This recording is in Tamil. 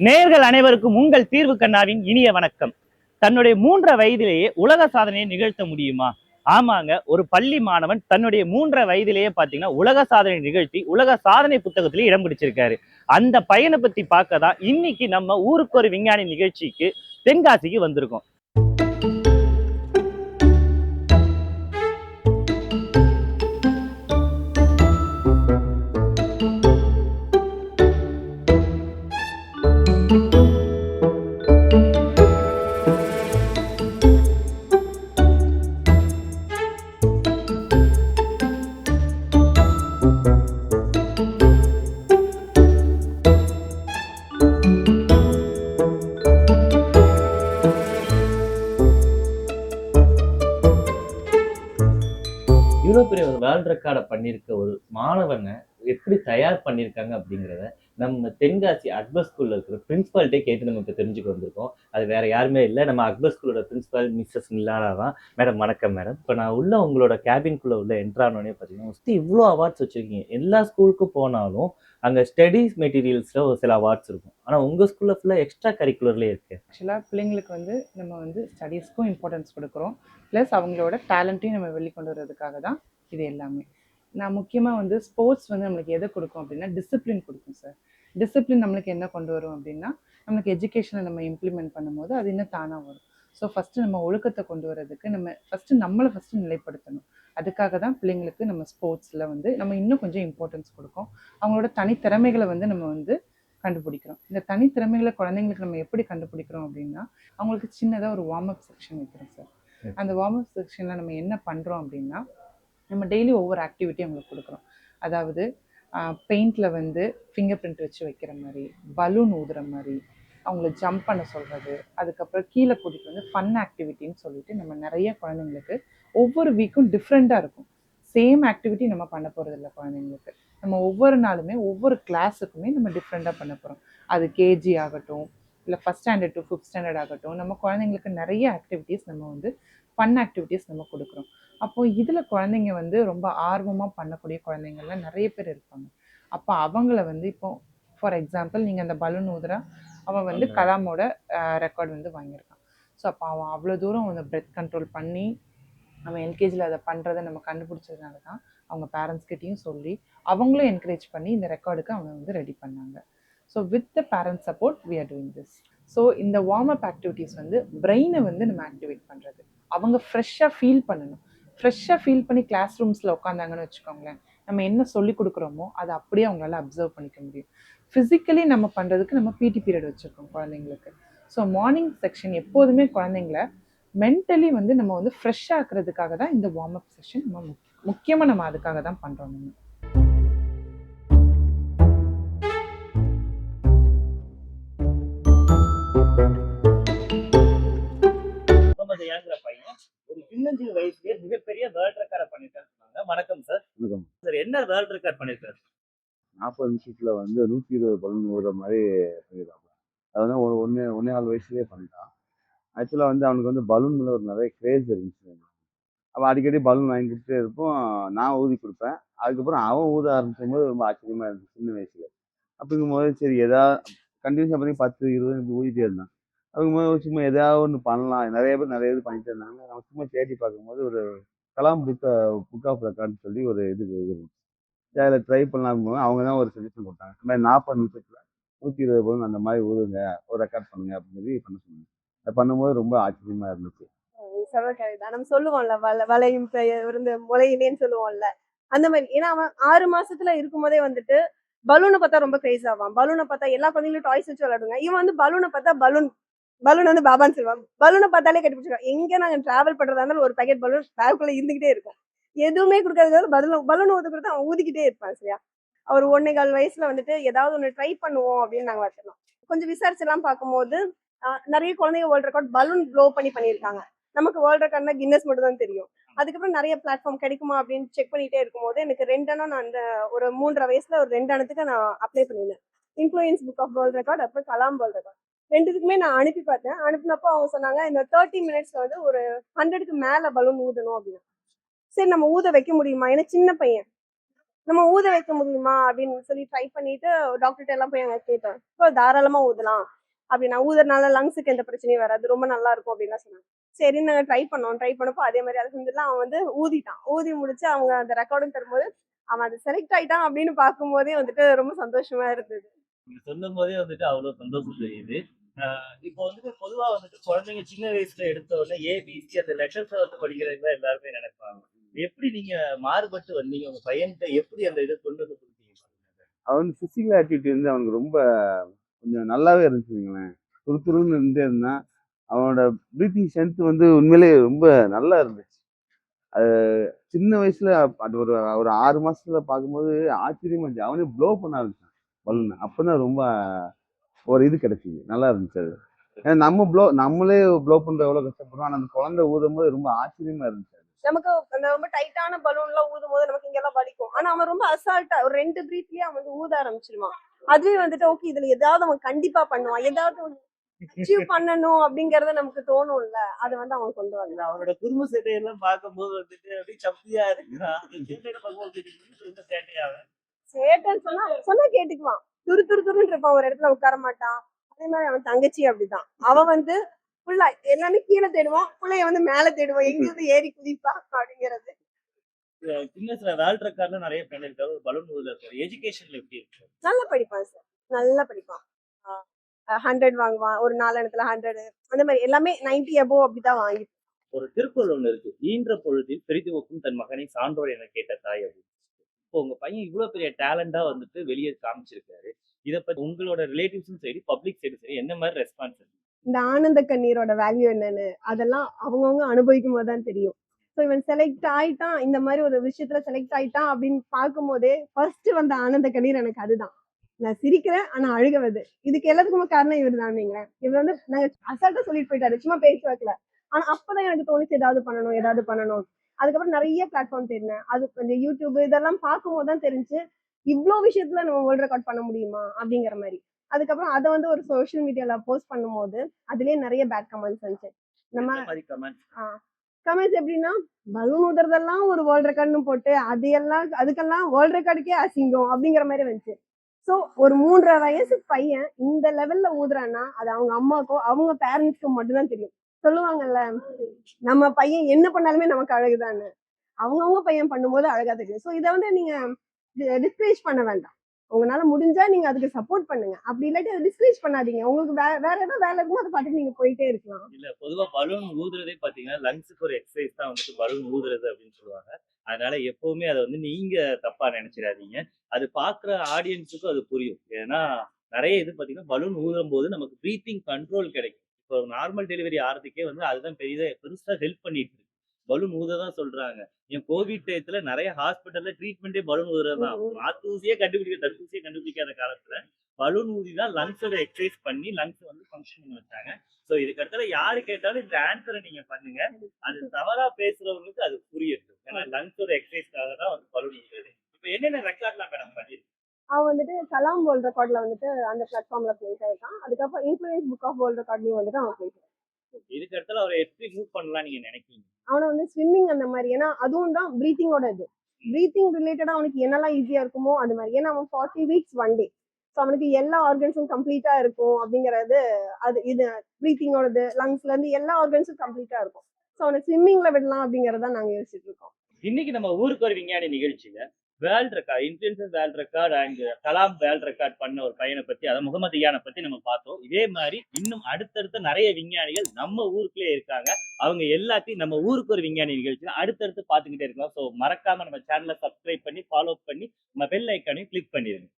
நேயர்கள் அனைவருக்கும் உங்கள் தீர்வு கண்ணாவின் இனிய வணக்கம். தன்னுடைய 3 வயதிலேயே உலக சாதனையை நிகழ்த்த முடியுமா? ஆமாங்க, ஒரு பள்ளி மாணவன் தன்னுடைய 3 வயதிலேயே பாத்தீங்கன்னா உலக சாதனை நிகழ்த்தி உலக சாதனை புத்தகத்திலே இடம் பிடிச்சிருக்காரு. அந்த பையனை பத்தி பார்க்க தான் இன்னைக்கு நம்ம ஊருக்கு ஒரு விஞ்ஞானி நிகழ்ச்சிக்கு தென்காசிக்கு வந்திருக்கோம். இவ்வளவு பெரிய ஒரு வேர்ல்ட் ரெக்கார்டை பண்ணியிருக்க ஒரு மாணவனை எப்படி தயார் பண்ணியிருக்காங்க அப்படிங்கிறத நம்ம தென்காசி அக்பர் ஸ்கூல்ல இருக்கிற பிரின்சிபால்கிட்டே கேட்டு நமக்கு தெரிஞ்சுக்க வந்திருக்கோம். அது வேற யாருமே இல்லை, நம்ம அக்பர் ஸ்கூலோட பிரின்சிபால் மிஸ்ஸஸ் நிலானா தான். மேடம் வணக்கம் மேடம். இப்போ நான் உள்ள உங்களோட கேபின்குள்ள உள்ள என்ட்ரானோடனே பார்த்தீங்கன்னா ஃபஸ்ட்டு இவ்வளோ அவார்ட்ஸ் வச்சிருக்கீங்க. எல்லா ஸ்கூலுக்கும் போனாலும் அங்கே ஸ்டடீஸ் மெட்டீரியல்ஸில் ஒரு சில அவார்ட்ஸ் இருக்கும், ஆனால் உங்கள் ஸ்கூலில் ஃபுல்லாக எக்ஸ்ட்ரா கரிக்குலர்லேயே இருக்கு. ஆக்சுவலாக பிள்ளைங்களுக்கு நம்ம ஸ்டடீஸ்க்கும் இம்பார்ட்டன்ஸ் கொடுக்குறோம், ப்ளஸ் அவங்களோட டேலண்ட்டையும் நம்ம வெளிக்கொண்டு வர்றதுக்காக தான் இது எல்லாமே. நான் முக்கியமாக ஸ்போர்ட்ஸ் நம்மளுக்கு எதை கொடுக்கும் அப்படின்னா டிசிப்ளின் கொடுக்கும் சார். டிசிப்ளின் நம்மளுக்கு என்ன கொண்டு வரும் அப்படின்னா, நம்மளுக்கு எஜுகேஷனை நம்ம இம்ப்ளிமெண்ட் பண்ணும்போது அது இன்னும் தானாக வரும். ஸோ ஃபஸ்ட்டு நம்ம ஒழுக்கத்தை கொண்டு வரதுக்கு நம்மளை நிலைப்படுத்தணும். அதுக்காக தான் பிள்ளைங்களுக்கு நம்ம ஸ்போர்ட்ஸில் நம்ம இன்னும் கொஞ்சம் இம்பார்ட்டன்ஸ் கொடுக்கும். அவங்களோட தனித்திறமைகளை நம்ம கண்டுபிடிக்கிறோம். இந்த தனித்திறமைகளை குழந்தைங்களுக்கு நம்ம எப்படி கண்டுபிடிக்கிறோம் அப்படின்னா, அவங்களுக்கு சின்னதாக ஒரு வார்ம் அப் செக்ஷன் வைக்கிறோம் சார். அந்த வார்ம் அப் செக்ஷனில் நம்ம என்ன பண்ணுறோம் அப்படின்னா, நம்ம டெய்லி ஒவ்வொரு ஆக்டிவிட்டி அவங்களுக்கு கொடுக்குறோம். அதாவது பெயிண்டில் ஃபிங்கர் பிரிண்ட் வச்சு வைக்கிற மாதிரி, பலூன் ஊதுற மாதிரி, அவங்கள ஜம்ப் பண்ண சொல்கிறது, அதுக்கப்புறம் கீழே கூட்டிகிட்டு ஃபன் ஆக்டிவிட்டின்னு சொல்லிட்டு நம்ம நிறைய குழந்தைங்களுக்கு ஒவ்வொரு வீக்கும் டிஃப்ரெண்ட்டாக இருக்கும். சேம் ஆக்டிவிட்டி நம்ம பண்ண போகிறது இல்லை குழந்தைங்களுக்கு. நம்ம ஒவ்வொரு நாளுமே ஒவ்வொரு கிளாஸுக்குமே நம்ம டிஃப்ரெண்ட்டாக பண்ண போகிறோம். அது கேஜி ஆகட்டும், இல்லை first standard to 5th standard ஆகட்டும், நம்ம குழந்தைங்களுக்கு நிறைய ஆக்டிவிட்டீஸ் நம்ம ஃபன் ஆக்டிவிட்டீஸ் நம்ம கொடுக்குறோம். அப்போது இதில் குழந்தைங்க ரொம்ப ஆர்வமாக பண்ணக்கூடிய குழந்தைங்கள்லாம் நிறைய பேர் இருப்பாங்க. அப்போ அவங்கள இப்போ ஃபார் எக்ஸாம்பிள் நீங்கள் அந்த பலூன் ஊதுறா, அவன் கலாமோட ரெக்கார்டு வாங்கியிருக்கான். ஸோ அப்போ அவன் அவ்வளோ தூரம் பிரெத் கண்ட்ரோல் பண்ணி அவன் எல்கேஜியில் அதை பண்ணுறதை நம்ம கண்டுபிடிச்சதுனால தான் அவங்க பேரண்ட்ஸ்கிட்டையும் சொல்லி அவங்களும் என்கரேஜ் பண்ணி இந்த ரெக்கார்டுக்கு அவனை ரெடி பண்ணாங்க. So with the parents support we are doing this. So இந்த வார்ம் அப் ஆக்டிவிட்டீஸ் பிரெயினை நம்ம ஆக்டிவேட் பண்ணுறது. அவங்க ஃப்ரெஷ்ஷாக ஃபீல் பண்ணணும். ஃப்ரெஷ்ஷாக ஃபீல் பண்ணி கிளாஸ் ரூம்ஸில் உட்காந்தாங்கன்னு வச்சுக்கோங்களேன், நம்ம என்ன சொல்லி கொடுக்குறோமோ அதை அப்படியே அவங்களால அப்சர்வ் பண்ணிக்க முடியும். ஃபிசிக்கலி நம்ம பண்ணுறதுக்கு நம்ம பிடி பீரியட் வச்சுருக்கோம் குழந்தைங்களுக்கு. ஸோ மார்னிங் செக்ஷன் எப்போதுமே குழந்தைங்கள மென்டலி நம்ம ஃப்ரெஷ்ஷாக ஆக்குறதுக்காக தான் இந்த வார்ம் அப் செஷன் நம்ம முக்கியமாக நம்ம அதுக்காக தான் பண்ணுறோம். ஒரு 15 வயசுலயே மிகப்பெரிய வேர்ல்ட் ரெக்கார்டை பண்ணிருக்காங்க. வணக்கம் சார். சார் என்ன வேர்ல்ட் ரெக்கார்ட் பண்ணிருக்காரு? 40 நிமிஷத்துல 120 பலூன் ஊதுற மாதிரி பண்ணிடுறாங்க. அது ஒன்னே 4 வயசுலயே பண்ணிட்டான். ஆக்சுவலா அவனுக்கு பலூன் மேல ஒரு நிறைய கிரேஸ் இருந்துச்சு. அவன் அடிக்கடி பலூன் வாங்கி கொடுத்துட்டே இருப்போம், நான் ஊதி கொடுப்பேன். அதுக்கப்புறம் அவன் ஊத ஆரம்பிக்கும் போது ரொம்ப ஆச்சரியமா இருந்துச்சு சின்ன வயசுல. அப்படிங்கும் போது சரி ஏதாவது கண்டினியூஸா பண்ணி 10, 20 ஊதிட்டே இருந்தான். அப்படிங்கும்போது சும்மா ஏதாவது ஒன்று பண்ணலாம். நிறைய பேர் நிறைய இது பண்ணிட்டே இருந்தாங்க. நம்ம சும்மா தேடி பார்க்கும்போது ஒரு கலாம் புக் ஆஃப் ரெக்கார்ட்னு சொல்லி ஒரு இது இருந்துச்சு. அதில் ட்ரை பண்ணலாம். அவங்க தான் ஒரு சஜஷன் கொடுத்தாங்க. இந்த மாதிரி 40 நிமிஷத்துல 120 பலூன் அந்த மாதிரி ஊதுங்க, ஒரு ரெக்கார்ட் பண்ணுங்க அப்படின்னு சொல்லி பண்ண சொன்னாங்க. அதை பண்ணும்போது ரொம்ப ஆச்சரியமா இருந்துச்சு. நம்ம சொல்லுவோம்ல, வளையும் இருந்து முளையிலேன்னு சொல்லுவோம்ல, அந்த மாதிரி. ஏன்னா அவன் 6 மாசத்துல இருக்கும் போதே பலூனை பார்த்தா ரொம்ப கிரேஸ் ஆவான். பலூனை பார்த்தா எல்லா குழந்தைங்களும் டாய்ஸ் வச்சு விளையாடுங்க. இவன் பலூனை பார்த்தா பலூன் பாபான்னு சொல்லுவான். பலூனை பார்த்தாலே கட்டிப்பிடிச்சிருவான். எங்க நாங்க டிராவல் பண்றதா இருந்தாலும் ஒரு பேக்கெட் பலூன் பேக்குள்ள இருந்துகிட்டே இருக்கும். எதுவுமே கொடுக்காததால பலூன் ஊது கொடுத்து அவன் ஊதிக்கிட்டே இருப்பான். சரியா, அவர் 1.25 வயசுல ஏதாவது ஒன்று ட்ரை பண்ணுவோம் அப்படின்னு நாங்க வச்சிருந்தோம். கொஞ்சம் விசாரிச்செல்லாம் பார்க்கும்போது நிறைய குழந்தைங்க வேர்ல்ட் ரெக்கார்ட் பலூன் ப்ளோ பண்ணியிருக்காங்க. நமக்கு வேர்ல்ட் ரெக்கார்ட்னா கின்னஸ் மட்டும் தான் தெரியும். அதுக்கப்புறம் நிறைய பிளாட்ஃபார்ம் கிடைக்குமா அப்படின்னு செக் பண்ணிட்டே இருக்கும்போது எனக்கு 2 அண்ணம் நான் அந்த ஒரு 3.5 வயசுல ஒரு 2 அண்ணத்துக்கு நான் அப்ளை பண்ணியிருந்தேன். Influence book of world record, அப்புறம் கலாம் வேர்ல்ட் ரெக்கார்ட். 2த்துக்குமே நான் அனுப்பி பார்த்தேன். அனுப்பினப்போ அவங்க சொன்னாங்க இந்த 30 மினிட்ஸ்ல ஒரு 100க்கு மேல பலூன் ஊதணும் அப்படின்னு. சரி நம்ம ஊத வைக்க முடியுமா? ஏன்னா சின்ன பையன், நம்ம ஊத வைக்க முடியுமா அப்படின்னு சொல்லி ட்ரை பண்ணிட்டு டாக்டர்கிட்ட எல்லாம் போய் அங்க கேட்டோம். இப்போ தாராளமா ஊதலாம் அப்படின்னா, ஊதுறதுனால லங்ஸுக்கு எந்த பிரச்சனையும் வராது, ரொம்ப நல்லா இருக்கும் அப்படின்லாம் சொன்னாங்க. சரின்னு நாங்க ட்ரை பண்ணோம். ட்ரை பண்ணப்போ அதே மாதிரி அல்ஹம்துலில்லாஹ் அவன் வந்து ஊதிட்டான். ஊதி முடிச்சு அவங்க அந்த ரெக்கார்டும் தரும்போது அவன் அது செலக்ட் ஆயிட்டான் அப்படின்னு பார்க்கும்போதே வந்துட்டு ரொம்ப சந்தோஷமா இருந்தது. நீங்க சொல்லும் போதே வந்துட்டு அவ்வளவு சந்தோஷம் தெரியுது. இப்போ வந்துட்டு பொதுவா வந்துட்டு குழந்தைங்க சின்ன வயசுல எடுத்த உடனே ஏபிசி அந்த லெட்டர்ஸ் வந்து படிக்கிறதுக்கு தான் எல்லாருமே நினைப்பாங்க. எப்படி நீங்க மாறுபட்டு வந்தீங்க? உங்க பையன்கிட்ட எப்படி அந்த இதை கொண்டு வந்து கொடுத்தீங்க? அவன் வந்து பிசிக்கல் ஆக்டிவிட்டி வந்து அவனுக்கு ரொம்ப கொஞ்சம் நல்லாவே இருந்துச்சுங்களேன். துருதுருன்னு இருந்தே இருந்தான். அவனோட ப்ரீத்திங் ஸ்ட்ரென்த் வந்து உண்மையிலேயே ரொம்ப நல்லா இருந்துச்சு. அது சின்ன வயசுல அது ஒரு ஒரு 6 மாசத்துல பார்க்கும்போது ஆச்சரியமா இருந்துச்சு. அவனே ப்ளோ பண்ண ஆரம்பிச்சான் பலூன். அப்பதான் ரொம்ப ஒரு இது கிடைச்சிது. நல்லா இருந்துச்சு அது. ஏன்னா நம்மளே ப்ளோ பண்ற எவ்வளவு கஷ்டப்படுறோம். ஆனா அந்த குழந்தை ஊதும் போது ரொம்ப ஆச்சரியமா இருந்துச்சு. நமக்கு அந்த ரொம்ப டைட்டான பலூன் எல்லாம் ஊதும் போது நமக்கு இங்கெல்லாம் வலிக்கும். ஆனா அவன் ரொம்ப அசால்ட்டா ஒரு 2 பிரீத்லயே அவன் வந்து ஊத ஆரம்பிச்சிருவான். அதுவே வந்துட்டு ஓகே இதுல ஏதாவது அவன் கண்டிப்பா பண்ணுவான். ஏதாவது அச்சீவ் பண்ணணும் அப்படிங்கறது நமக்கு தோணும்ல. அது வந்து அவன் கொண்டு வந்தான். அவனோட குறும்பு சேட்டையெல்லாம் பார்க்கும்போது வந்துட்டு அப்படியே சப்பியா இருக்கிறான். அந்த சேட்டையில பார்க்கும்போது ரொம்ப சேட்டையாவன். சேட்டைன்னு சொன்னா கேட்டுக்குவான். துரு துரு துருன்னு இருப்பான். ஒரு இடத்துல உட்கார மாட்டான். அதே மாதிரி அவன் தங்கச்சி அப்படிதான். அவன் வந்து ஃபுல்லா எல்லாமே கீழே தேடுவான். பிள்ளைய வந்து மேல தேடுவான். எங்க இருந்து ஏறி குதிப்பான் அப்படிங்கிறது. சின்ன வயசுல வேர்ல்ட் ரெக்கார்ட்ல நிறைய பண்ணிருக்காரு. ஒரு பலூன் ஊதுல இருக்காரு. எஜுகேஷன்ல எப்படி இருக்கு? நல்லா படிப்பான் சார். நல்லா படிப்பான். 100 வாங்குவான். ஒரு 4 இடத்துல 100 அந்த மாதிரி எல்லாமே 90 above அப்படிதான் வாங்கி. ஒரு திருக்குறள் ஒண்ணு இருக்கு. ஈன்ற பொழுதில் பெரிதுவக்கும் தன் மகனை சான்றோர் என கேட்ட தாய் அப்படின்னு. இப்போ உங்க பையன் இவ்வளவு பெரிய டேலண்டா வந்துட்டு வெளியே காமிச்சிருக்காரு. இத பத்தி உங்களோட ரிலேட்டிவ்ஸும் சரி, பப்ளிக் சைடும் சரி என்ன மாதிரி ரெஸ்பான்ஸ் இருக்கு? இந்த ஆனந்த கண்ணீரோட வேல்யூ என்னன்னு அதெல்லாம் அவங்கவுங்க அனுபவிக்கும் போது தான் தெரியும். ஸோ இவன் செலக்ட் ஆயிட்டான், இந்த மாதிரி ஒரு விஷயத்துல செலக்ட் ஆயிட்டான் அப்படின்னு பார்க்கும் போதே ஃபர்ஸ்ட் வந்த ஆனந்த கண்ணீர் எனக்கு அதுதான். நான் சிரிக்கிறேன் ஆனா அழுக வருது. இதுக்கு எல்லாத்துக்குமே காரணம் இவர் தான். இவர் வந்து நாங்க அசால்ட்டா சொல்லிட்டு போயிட்டாரு, சும்மா பேச்சு வாக்கல. ஆனா அப்பதான் எனக்கு தோணுச்சு ஏதாவது பண்ணணும். அதுக்கப்புறம் நிறைய பிளாட்ஃபார்ம் தேடினேன். அது இந்த யூடியூப் இதெல்லாம் பார்க்கும்போது தான் தெரிஞ்சு இவ்வளோ விஷயத்துல நம்ம வேர்ல்ட் ரெக்கார்ட் பண்ண முடியுமா அப்படிங்கிற மாதிரி. அதுக்கப்புறம் அதை வந்து ஒரு சோஷியல் மீடியால போஸ்ட் பண்ணும்போது அதுலயே நிறைய பேட் கமெண்ட்ஸ் வந்துச்சு. நம்ம என்ன மாதிரி கமெண்ட்? கமெண்ட்ஸ் எப்படின்னா பலூன் ஊதுறதெல்லாம் ஒரு வேர்ல்ட் ரெக்கார்ட்னு போட்டு அதுக்கெல்லாம் வேர்ல்ட் ரெக்கார்டுக்கே அசிங்கம் அப்படிங்கிற மாதிரி வந்துச்சு. ஸோ ஒரு 3.5 வயசு பையன் இந்த லெவல்ல ஊதுறான்னா அது அவங்க அம்மாக்கோ அவங்க பேரண்ட்ஸ்க்கோ மட்டும்தான் தெரியும். சொல்லுவாங்கல்ல, நம்ம பையன் என்ன பண்ணாலுமே நமக்கு அழகுதான்னு. அவங்கவுங்க பையன் பண்ணும்போது அழகா தெரியும். ஸோ இதை வந்து நீங்க டிஸ்கரேஜ் பண்ண வேண்டாம். உங்களால முடிஞ்சா நீங்க அதுக்கு சப்போர்ட் பண்ணுங்க. அப்படி இல்லாட்டி அதை டிஸ்கரேஜ் பண்ணாதீங்க. உங்களுக்கு வேற ஏதாவது வேலை இருக்குமோ அதை பார்த்துட்டு நீங்க போயிட்டே இருக்கலாம். இல்ல பொதுவா பலூன் ஊதுறதே பாத்தீங்கன்னா லங்ஸுக்கு ஒரு எக்ஸசைஸ் தான் வந்துட்டு பலூன் ஊதுறது அப்படின்னு சொல்லுவாங்க. அதனால எப்பவுமே அதை வந்து நீங்க தப்பா நினைச்சிடாதீங்க. அது பாக்குற ஆடியன்ஸுக்கும் அது புரியும். ஏன்னா நிறைய இது பாத்தீங்கன்னா பலூன் ஊதும் போது நமக்கு ப்ரீத்திங் கண்ட்ரோல் கிடைக்கும். இப்போ நார்மல் டெலிவரி ஆறதுக்கே வந்து அதுதான் பெருசா ஹெல்ப் பண்ணிட்டு இருக்கு. பலூன் ஊத தான் சொல்றாங்க. என் கோவிட் டயத்துல நிறைய ஹாஸ்பிட்டல்ல ட்ரீட்மெண்டே பலூன் ஊதுறது தான். தடுப்பூசியே கண்டுபிடிக்காத காலத்துல பலூன் ஊதி தான் லங்ஸோட எக்ஸசைஸ் பண்ணி லங்ஸ் வந்து ஃபங்க்ஷன் பண்ண வச்சாங்க. ஸோ இதுக்கு அடுத்தது யாரு கேட்டாலும் இந்த ஆன்சரை நீங்க பண்ணுங்க. அது தவறா பேசுறவங்களுக்கு அது புரியட்டும். ஏன்னா லங்ஸோட எக்ஸசைஸ்க்காக தான் வந்து பலூன் ஊதுறது. இப்போ என்னென்ன ரெக்கார்ட்லாம் மேடம் பண்ணிருக்கு? அவன் வந்துட்டு கலாம் வேர்ல்ட் ரெக்கார்ட்ல வந்துட்டு அந்த பிளாட்ஃபார்ம்ல பிளேஸ் ஆயிருக்கான். அதுக்கப்புறம் இன்ஃப்ளூயன்ஸ் புக் ஆஃப் வேர்ல்ட் ரெக்கார்ட்லயும் வந்துட்டு அவன் பிளேஸ். இதுக்கு அடுத்தது அவரை எப்படி மூவ் பண்ணலாம் நீங்க நினைக்கிறீங்க? அவனை வந்து ஸ்விம்மிங் அந்த மாதிரி, ஏன்னா அதுவும் தான் பிரீத்திங்கோட இது. பிரீத்திங் ரிலேட்டடா அவனுக்கு என்னெல்லாம் ஈஸியா இருக்குமோ அது மாதிரி. ஏன்னா அவன் 40 வீக்ஸ் 1 டே. ஸோ அவனுக்கு எல்லா ஆர்கன்ஸும் கம்ப்ளீட்டா இருக்கும் அப்படிங்கிறது. அது இது பிரீத்திங்கோடது லங்ஸ்ல இருந்து எல்லா ஆர்கன்ஸும் கம்ப்ளீட்டா இருக்கும். ஸோ அவனை ஸ்விம்மிங்ல விடலாம் அப்படிங்கறத நாங்க யோசிச்சுட்டு இருக்கோம். இன்னைக்கு நம்ம ஊருக்கு ஒரு விஞ்ஞானி நிகழ்ச்சியில world record, influencer world record and Kalam world record பண்ண ஒரு பையனை பத்தி, அதாவது முகமது யானை பத்தி நம்ம பார்த்தோம். இதே மாதிரி இன்னும் அடுத்தடுத்த நிறைய விஞ்ஞானிகள் நம்ம ஊருக்குள்ளே இருக்காங்க. அவங்க எல்லாத்தையும் நம்ம ஊருக்கு ஒரு விஞ்ஞானி நிகழ்ச்சியில அடுத்தடுத்து பார்த்துக்கிட்டே இருக்கலாம். ஸோ மறக்காம நம்ம சேனலை சப்ஸ்கிரைப் பண்ணி ஃபாலோ பண்ணி நம்ம பெல் ஐக்கானையும் கிளிக் பண்ணிடுங்க.